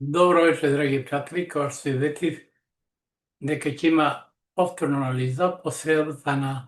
Dobro večer, dragi prijatelji, kao što ste vidjeli, дека ќе има повторна анализа последната на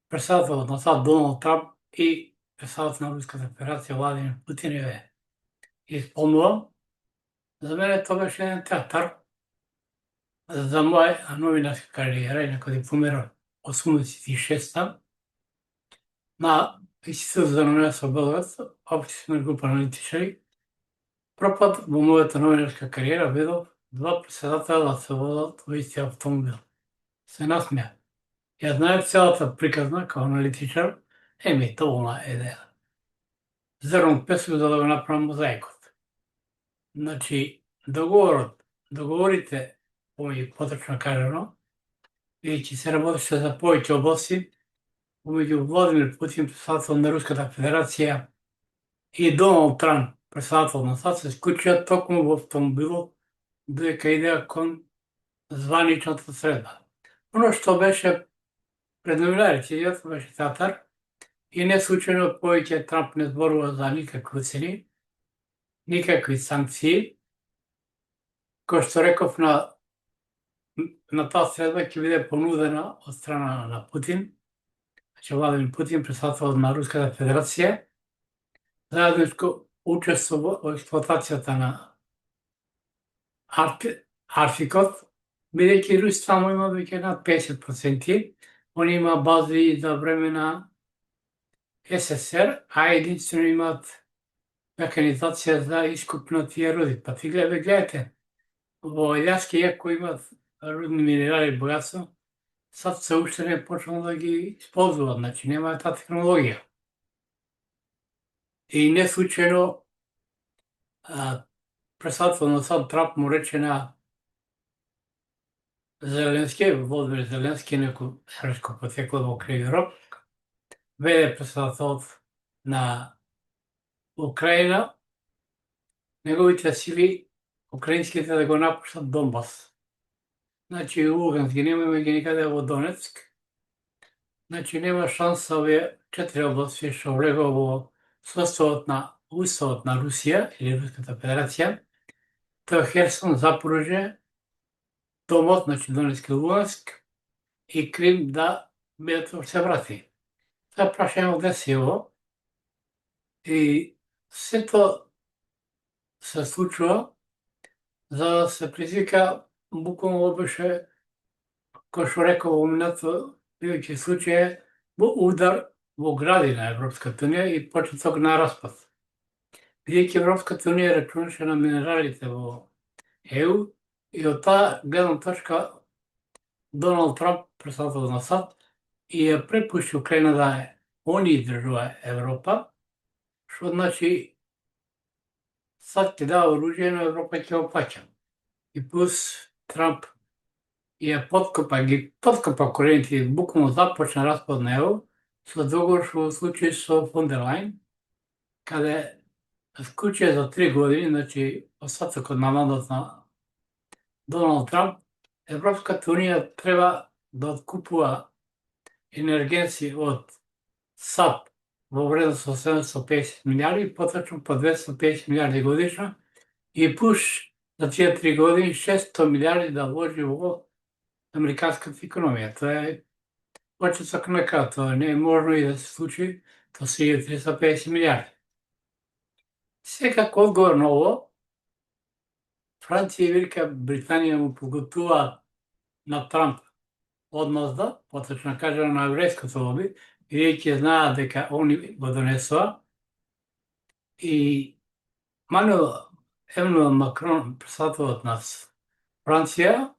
председателот на САД Доналд Трамп и председателот на Руската федерација Владимир Путин ја исполнува. За мене тоа беше еден театар за моја новинарска кариера, инаку дипломирав 86-та на Институт за новинарство Белград, општи сме група аналитичари. Прв пат во мојата новинарска кариера видов два председателя да се возат во исти автомобил. Се насмеа. Ја знаев целата приказна као аналитичар, доволна идеја. Зрнув песок за да го направам мозаикот. Значи, договорите, поточно кажано, бидејќи се работеше за повеќе области, помеѓу Владимир Путин, председател на Руската федерација, и Доналд Трамп, председател на САД, се склучија токму во автомобилот, додека идеа кон званичната средба. Оно што беше пред новинарите, јас беше театар, и не случајно повеќе Трамп не зборува за никакви уцени, никакви санкции. Кој што реков, на таа средба ќе биде понудена од страна на Путин, значи Владимир Путин, председател на Руската федерација, заедничко учество во експлоатацијата на Арктикот, бидејќи Руси само има веќе над 50%, они има бази за време на СССР, а единствено имаат механизација за искуп на тие руди. Па ти гледате, во Илјаски, иако имаат рудни минерали богатство, сад се уште не почнал да ги исползуваат, значи нема таа технологија. И не случајно председател на САД Трамп му рече на Зеленски, Володимир Зеленски, некој српско потекло во крај Европа, веде председателот на Украина, неговите сили, украинските, да го напуштат Донбас. Значи, Луганс ги немаме ги никаде во Донецк. Значи, нема шанса овие 4 области што влегува во составот на Уставот на Русија или Руската федерација, тоа Херсон, Запорожје, Томот, значи Донецк и Луганск, и Крим да бидат се врати. Тоа прашање од десиво, и сето се случува за да се призвика, буквално беше, кој што рекол во минато, бидејќи случај е удар во гради на Европската унија и почеток на распад. Бидејќи Европската унија рачунаше на минералите во ЕУ, и од таа гледна точка Доналд Трамп, председател на САД, и ја препушти Украина да они држува Европа, што значи САД ќе дава оружје, но Европа ќе го плаќа. И плюс Трамп ги подкопа корените и буквално започна распад на ЕУ со договор што во случај со фон дер Лајн, каде склучи за 3 години, значи остатокот на мандат на Доналд Трамп, Европската унија треба да откупува енергенци од САД во вредност од 750 милиарди, поточно по 250 милиарди годишно, и плюс за тие 3 години 600 милиарди да вложи во американската економија. Тоа е почеток на крај, тоа не е можно и да се случи, тоа се 350 милиарди. Секако одговор на ово, Франција и Велика Британија му подготвуваат на Трамп одмазда, поточно кажано на еврејското лоби, бидејќи знаат дека они го донесува. И Емануел Макрон, председателот на Франција,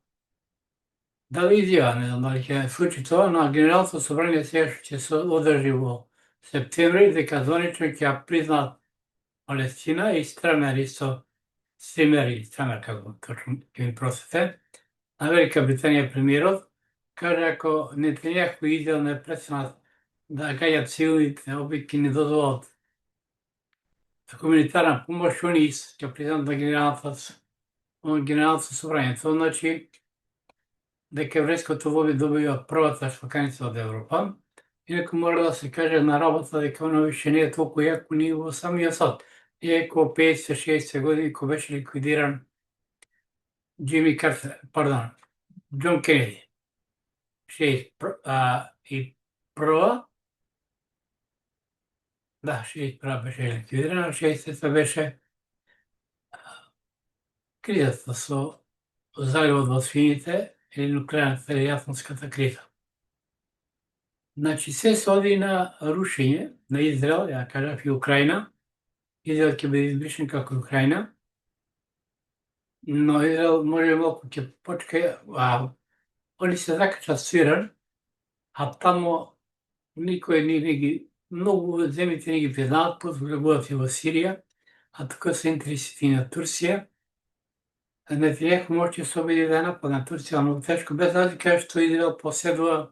дали изјава, не знам дали ќе случи тоа, на Генералното собрание сега што ќе се одржи во септември, дека званично ќе ја признаат Палестина и Стример, како точно ќе ми простите, на Велика Британија премиерот, каже ако Нетањаху и Израел не престанат да гаѓаат цивилните објекти, не дозволат хуманитарна помош, они ќе признаат на Генералното собрание. Тоа значи дека еврејското лоби добива првата шпаканица од Европа, инаку мора да се каже на работа дека оно више не е толку јако ни во самиот САД. И около 50-60 години, кога беше ликвидиран Джимми Картер, пардон, Џон Кенеди. 61 да, 61 беше ликвидиран, 60 беше кризата со заливот во свините или нуклеарната или атомската криза. Значи се своди на рушење на Израел, ја кажав и Украина. Израел ќе биде избришен како Украина, но Израел може малку ќе почка, они се закачат со Иран, а тамо никој не ги, многу земјите не ги признаат, позволуваат и во Сирија, а тука се интересите и на Турција. Нетањаху можеше се обиди да нападне Турција многу тешко, без разлика што Израел поседува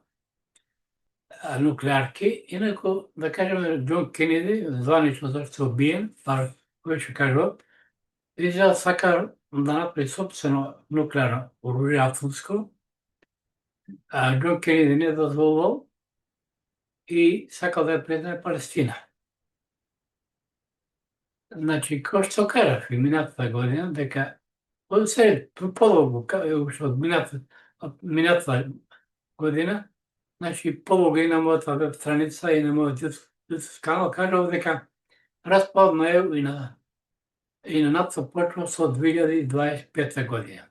нуклеарки, инаку да кажеме Џон Кенеди, званично зашто убиен, бар кој што кажува, Израел сака да направи сопствено нуклеарно оружје атомско, а Џон Кенеди не дозволувал и сакал да ја признае Палестина. Значи, кој што кажав и минатата година, дека се подолго, уште од минатата година, значи подолго и на мојата веб страница и на мојот YouTube канал кажав дека распад на ЕУ и на НАТО почнал со 2025 година.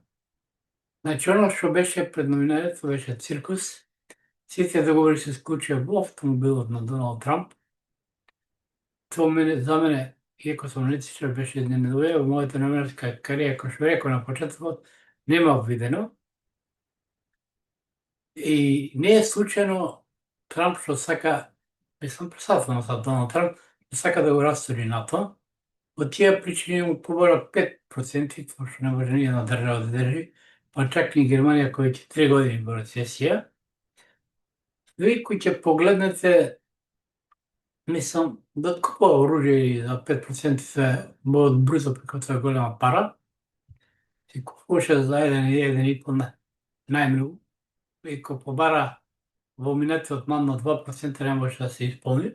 Значи, оно што беше пред новинарието беше циркус. Сите договори се склучија во автомобилот на Доналд Трамп. Тоа за мене, иако сум аналитичар, беше изненадување во мојата новинарска кариера, кој што реков на почетокот, нема видено. И не е случајно Трамп што сака, мислам председател на Доналд Трамп, што сака да го растури НАТО. Од тие причини му побара 5%, тоа што не може ниједна држава да држи, па чак и Германија која ќе 3 години во рецесија. Ви кои ќе погледнете, мислам, да откупува оружје за 5% од бруто преку тоа голема пара, си купуваше за 1,5 најмногу, и ко побара во минатиот мандат 2% не може да се исполни.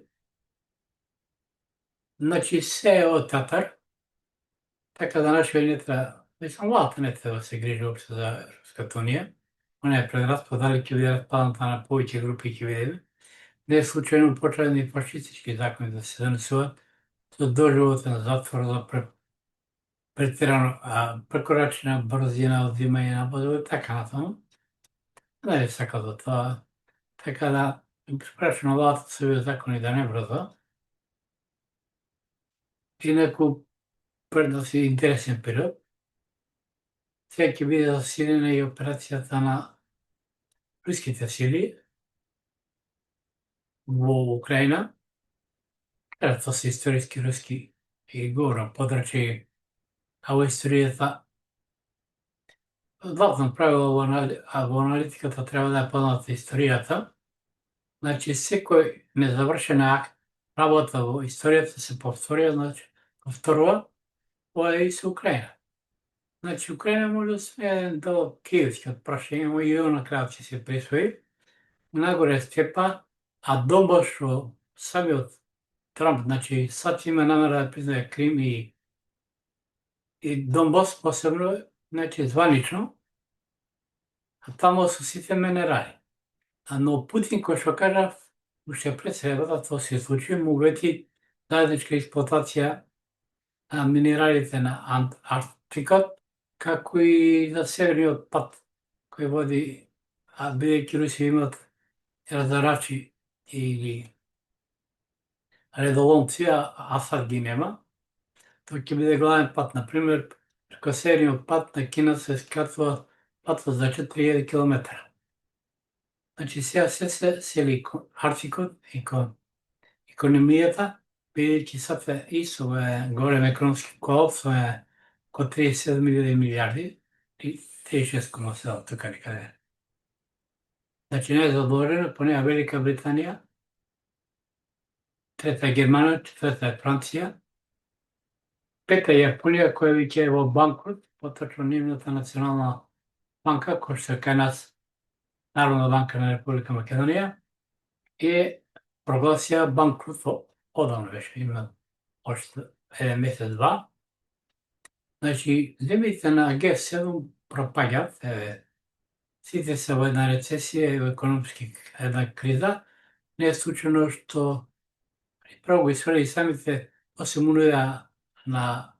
Значи се е од татар, така да нашиот не треба, мислам, владата не треба да се грижи општо за Европската унија. Она е пред распад, дали ќе биде распадната на повеќе групи ќе видиме. Не е случајно почнаа и фашистички закони да се донесуваат со доживотен затвор за претерано прекорачена брзина, одзимање на возила и така натаму. Не е сака за тоа, така да прашно владата со овие закони да не брза. Инаку пред да си интересен период, сега ќе биде засилена и операцијата на руските сили во Украина. Тоа се историски руски и говорам подрачје, а во историјата златно правило во аналитиката треба да ја позната историјата. Значи, секој незавршена работа во историјата се повторија, значи, повторува, ова е и со Украина. Значи, Украина може да сме еден дел киевскиот прашање, но и он на крајот ќе се присвои. Нагоре степа, а Донбас што самиот Трамп, значи, сад има намера да признае Крим и Донбас посебно, значи, званично, а тамо со сите минерали. Но Путин, кој што кажав, уште пред средата тоа се случи, му вети заедничка експлоатација на минералите на Арктикот, како и за северниот пат кој води, бидејќи Русија имат разарачи или редоломци, а Асад ги нема, тоа ќе биде главен пат. Например, преку северниот пат на Кина се скратува патот за 4000 километра. Значи, сега се сели Арктикот и кон економијата, бидејќи сад и со голем економски колапс, ко 37.000 милијарди и 36,7 тука некаде. Значи, не е задолжена, по неа Велика Британија, трета Германија, четврта е Франција, пета е Јапонија, која веќе е во банкрот, поточно нивната национална банка, која што е кај нас Народна банка на Република Македонија, е прогласија банкрот одамна беше, има ошто jedan mjesec, dva. Znači, zemljите na G7 propadат, сите се во една рецесија и во економски една криза. Не е случајно што право го исфрли самите, осим унија на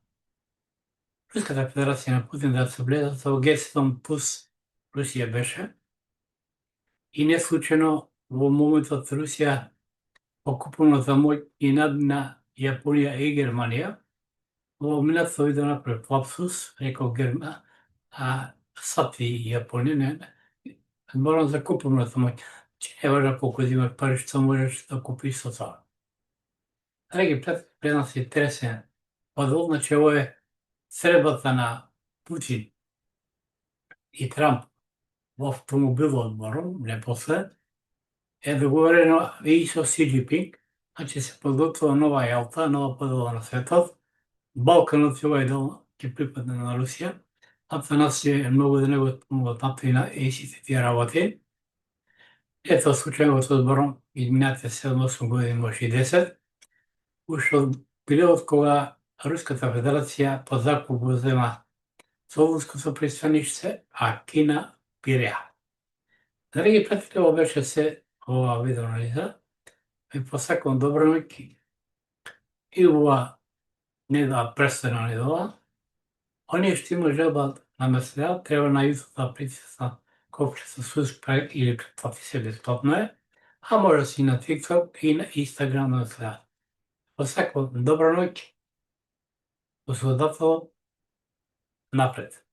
Руската федерација на Путин да се влезат во Г7 плюс Русија беше. И не случајно во моментот Русија окупуваната моќ и надмина Јапонија и Германија. Во минатото видео направив лапсус, реков САД и Јапонија, не, зборам за куповната моќ. Че не важно колку имаш пари, што можеш да купиш со тоа. Драги пријатели, пред нас е интересен подвод, значи ово е средбата на Путин и Трамп во автомобилот зборам, не после, е договорено и со Си Џинпинг, значи се подготвува нова Јалта, нова подела на светот. Балканот и овој дел ќе припадне на Русија. Атанасија е многу да не го помогат натаму и сите тие работи. Ето случајно го зборам, изминатите 7-8 години, може и 10, уште од периодот кога Руската федерација под закуп го зема Солунското пристаниште, а Кина Пиреа. Драги пријатели, ова беше се ова видеоанализа. Ви посакувам добра ноќ и ова недела престојна недела. Оние што има желба да ме следат, треба на YouTube да притиснат копчето subscribe или претплати се бесплатно е, а може си на TikTok и на Instagram да ме следат. Посакувам добра ноќ, уследател напред.